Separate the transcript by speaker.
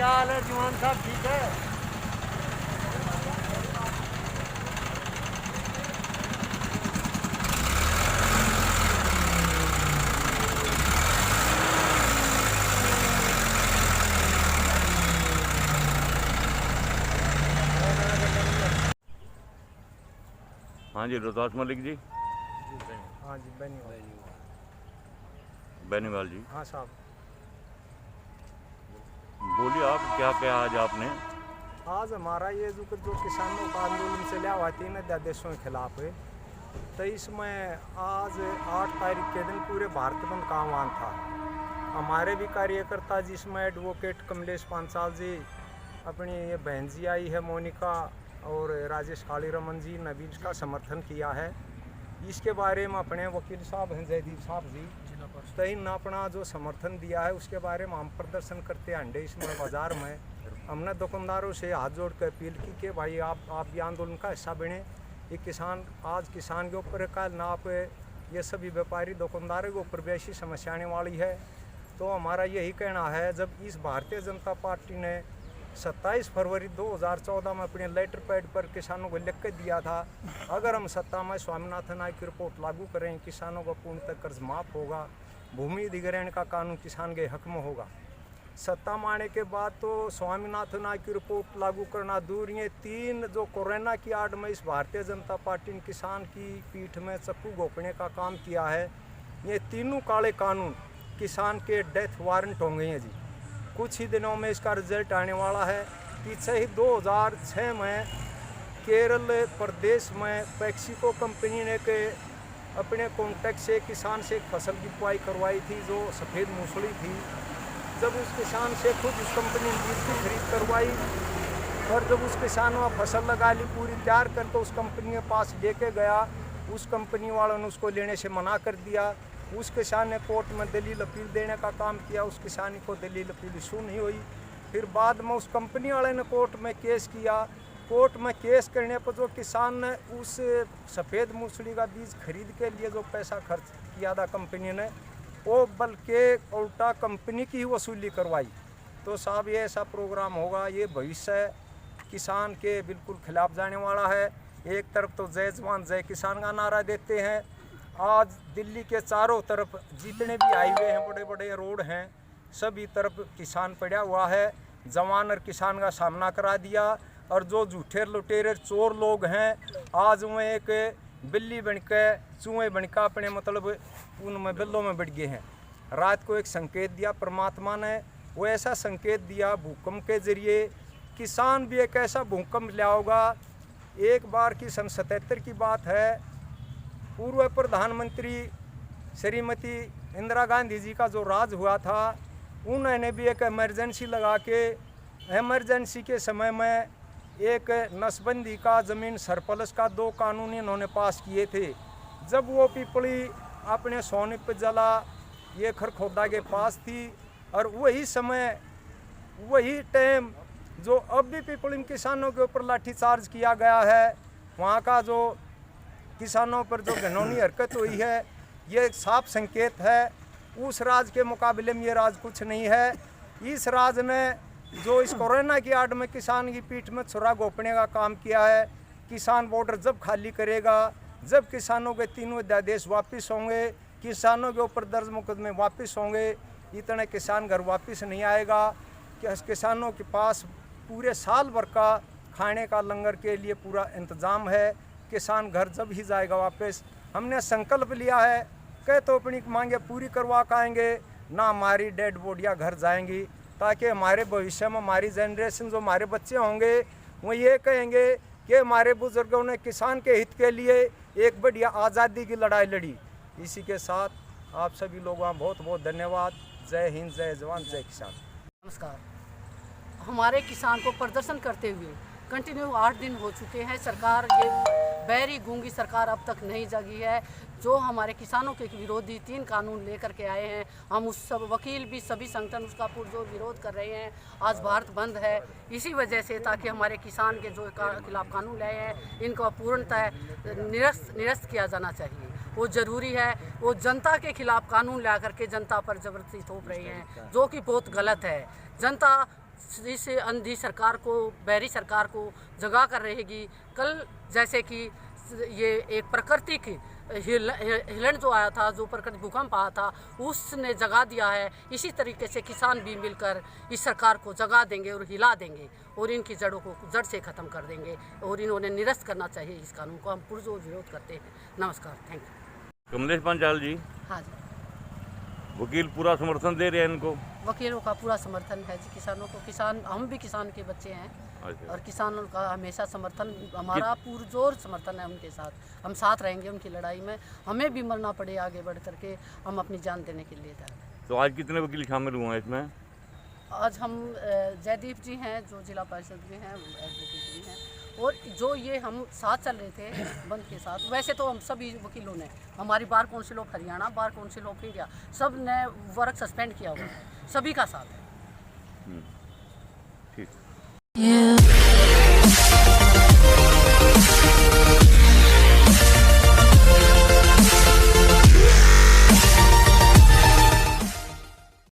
Speaker 1: क्या हाल है जवान साहब, ठीक है?
Speaker 2: हाँ जी, रोहतास मलिक जी।
Speaker 1: हाँ जी,
Speaker 2: बेनीवाल जी।
Speaker 1: हाँ साहब,
Speaker 2: बोलिए आप, क्या क्या आज आपने?
Speaker 1: आज हमारा ये जो किसानों का आंदोलन चला हुआ 3 अध्यादेशों के खिलाफ है, तो इसमें आज 8 तारीख के दिन पूरे भारत बंद का आह्वान था। हमारे भी कार्यकर्ता, जिसमें एडवोकेट कमलेश पांचाल जी, अपनी ये बहन जी आई है मोनिका, और राजेश कालीरमन जी ने भी इसका समर्थन किया है। इसके बारे में अपने वकील साहब हैं जयदीप साहब जी, तो इन अपना जो समर्थन दिया है उसके बारे में हम प्रदर्शन करते हैं इसमें बाज़ार में। हमने दुकानदारों से हाथ जोड़ कर अपील की कि भाई आप भी आंदोलन का हिस्सा बने। ये किसान, आज किसान के ऊपर कल ना आप ये सभी व्यापारी दुकानदारों के ऊपर भी ऐसी समस्या आने वाली है। तो हमारा यही कहना है, जब इस भारतीय जनता पार्टी ने 27 फरवरी 2014 में अपने लेटर पैड पर किसानों को लिख के दिया था, अगर हम सत्ता में स्वामीनाथन आयोग की रिपोर्ट लागू करें, किसानों का पूर्णतः कर्ज माफ होगा, भूमि अधिग्रहण का कानून किसान के हक में होगा। सत्ता में आने के बाद तो स्वामीनाथन आयोग की रिपोर्ट लागू करना दूर, ये 3 जो कोरोना की आड़ में इस भारतीय जनता पार्टी ने किसान की पीठ में चक्कू घोंपने का काम किया है। ये तीनों काले कानून किसान के डेथ वारंट होंगे हैं जी। कुछ ही दिनों में इसका रिजल्ट आने वाला है। पीछे ही 2006 में केरल प्रदेश में पैक्सिको कंपनी ने के अपने कॉन्टैक्ट से किसान से एक फसल की बुआई करवाई थी जो सफ़ेद मूसली थी। जब उस किसान से खुद उस कंपनी ने बीज की खरीद करवाई और जब उस किसान ने फसल लगा ली पूरी तैयार कर, तो उस कंपनी के पास लेके गया, उस कंपनी वालों ने उसको लेने से मना कर दिया। उस किसान ने कोर्ट में दलील अपील देने का काम किया, उस किसान को दलील अपील इशू नहीं हुई। फिर बाद में उस कंपनी वाले ने कोर्ट में केस किया। कोर्ट में केस करने पर जो किसान ने उस सफ़ेद मूसली का बीज खरीद के लिए जो पैसा खर्च किया था कंपनी ने, वो बल्कि उल्टा कंपनी की ही वसूली करवाई। तो साहब, ये ऐसा प्रोग्राम होगा, ये भविष्य किसान के बिल्कुल खिलाफ जाने वाला है। एक तरफ तो जय जवान जय किसान का नारा देते हैं, आज दिल्ली के चारों तरफ जितने भी हाईवे हैं, बड़े बड़े रोड हैं, सभी तरफ किसान पड़ा हुआ है। जवान और किसान का सामना करा दिया, और जो झूठे लुटेरे चोर लोग हैं, आज वो एक बिल्ली बनके चूहे बनकर अपने मतलब उनमें बिल्लों में बढ़ गए हैं। रात को एक संकेत दिया परमात्मा ने, वो ऐसा संकेत दिया भूकंप के जरिए, किसान भी एक ऐसा भूकंप लाओगा। एक बार की सन 77 की बात है, पूर्व प्रधानमंत्री श्रीमती इंदिरा गांधी जी का जो राज हुआ था, उन्होंने भी एक इमरजेंसी लगा के, इमरजेंसी के समय में एक नसबंदी का, ज़मीन सरप्लस का 2 कानून इन्होंने पास किए थे। जब वो पिपली अपने सोनीप जला ये खरखोदा के पास थी, और वही समय वही टाइम जो अब भी पिपली में किसानों के ऊपर लाठीचार्ज किया गया है, वहाँ का जो किसानों पर जो घिनौनी हरकत हुई है, ये साफ संकेत है। उस राज के मुकाबले में ये राज कुछ नहीं है। इस राज ने जो इस कोरोना की आड़ में किसान की पीठ में छुरा घोंपने का काम किया है, किसान बॉर्डर जब खाली करेगा, जब किसानों के 3 अध्यादेश वापस होंगे, किसानों के ऊपर दर्ज मुकदमे वापस होंगे, इतने किसान घर वापस नहीं आएगा। कि किसानों के पास पूरे साल भर का खाने का लंगर के लिए पूरा इंतज़ाम है। किसान घर जब ही जाएगा वापस। हमने संकल्प लिया है कि तो अपनी मांगे पूरी करवा पाएंगे ना, हमारी डेड बॉडियाँ घर जाएंगी, ताकि हमारे भविष्य में हमारी जनरेशन, जो हमारे बच्चे होंगे, वो ये कहेंगे कि हमारे बुजुर्गों ने किसान के हित के लिए एक बढ़िया आज़ादी की लड़ाई लड़ी। इसी के साथ आप सभी लोगों का बहुत बहुत धन्यवाद। जय हिंद, जय जवान, जय किसान।
Speaker 3: नमस्कार। हमारे किसान को प्रदर्शन करते हुए कंटिन्यू 8 दिन हो चुके हैं। सरकार, ये बहरी गूंगी सरकार अब तक नहीं जगी है। जो हमारे किसानों के विरोधी 3 कानून लेकर के आए हैं, हम उस सब वकील भी सभी संगठन उसका पुरजोर विरोध कर रहे हैं। आज भारत बंद है इसी वजह से, ताकि हमारे किसान के जो खिलाफ कानून लाए हैं, इनको पूर्णतः निरस्त किया जाना चाहिए। वो ज़रूरी है। वो जनता के खिलाफ कानून ला करके जनता पर ज़बरदस्ती थोप रहे हैं, जो कि बहुत गलत है। जनता इस अंधी सरकार को, बैरी सरकार को जगा कर रहेगी। कल जैसे कि ये एक प्राकृतिक हिलन जो आया था, जो प्रकृति भूकंप आया था, उसने जगा दिया है। इसी तरीके से किसान भी मिलकर इस सरकार को जगा देंगे और हिला देंगे और इनकी जड़ों को जड़ से ख़त्म कर देंगे और इन्होंने निरस्त करना चाहिए इस कानून को। हम पुरजोर विरोध करते हैं। नमस्कार, थैंक यू।
Speaker 2: कमलेश पांचाल जी,
Speaker 3: हाँ जी,
Speaker 2: वकील पूरा समर्थन दे रहे हैं इनको?
Speaker 3: वकीलों का पूरा समर्थन है जी किसानों को। किसान, हम भी किसान के बच्चे हैं
Speaker 2: अच्छा।
Speaker 3: और किसानों का हमेशा समर्थन, हमारा पुरजोर समर्थन है उनके साथ। हम साथ रहेंगे उनकी लड़ाई में, हमें भी मरना पड़े आगे बढ़ करके, हम अपनी जान देने के लिए तैयार हैं।
Speaker 2: तो आज कितने वकील शामिल हुए हैं इसमें?
Speaker 3: आज हम जयदीप जी हैं जो जिला परिषद में हैं, एडवोकेट भी हैं, और जो ये हम साथ चल रहे थे बंद के साथ, वैसे तो हम सभी वकीलों ने, हमारी bar council of Haryana, bar council of India, सब ने वर्क सस्पेंड किया हुआ है, सभी का साथ है।
Speaker 2: ठीक।
Speaker 4: Yeah.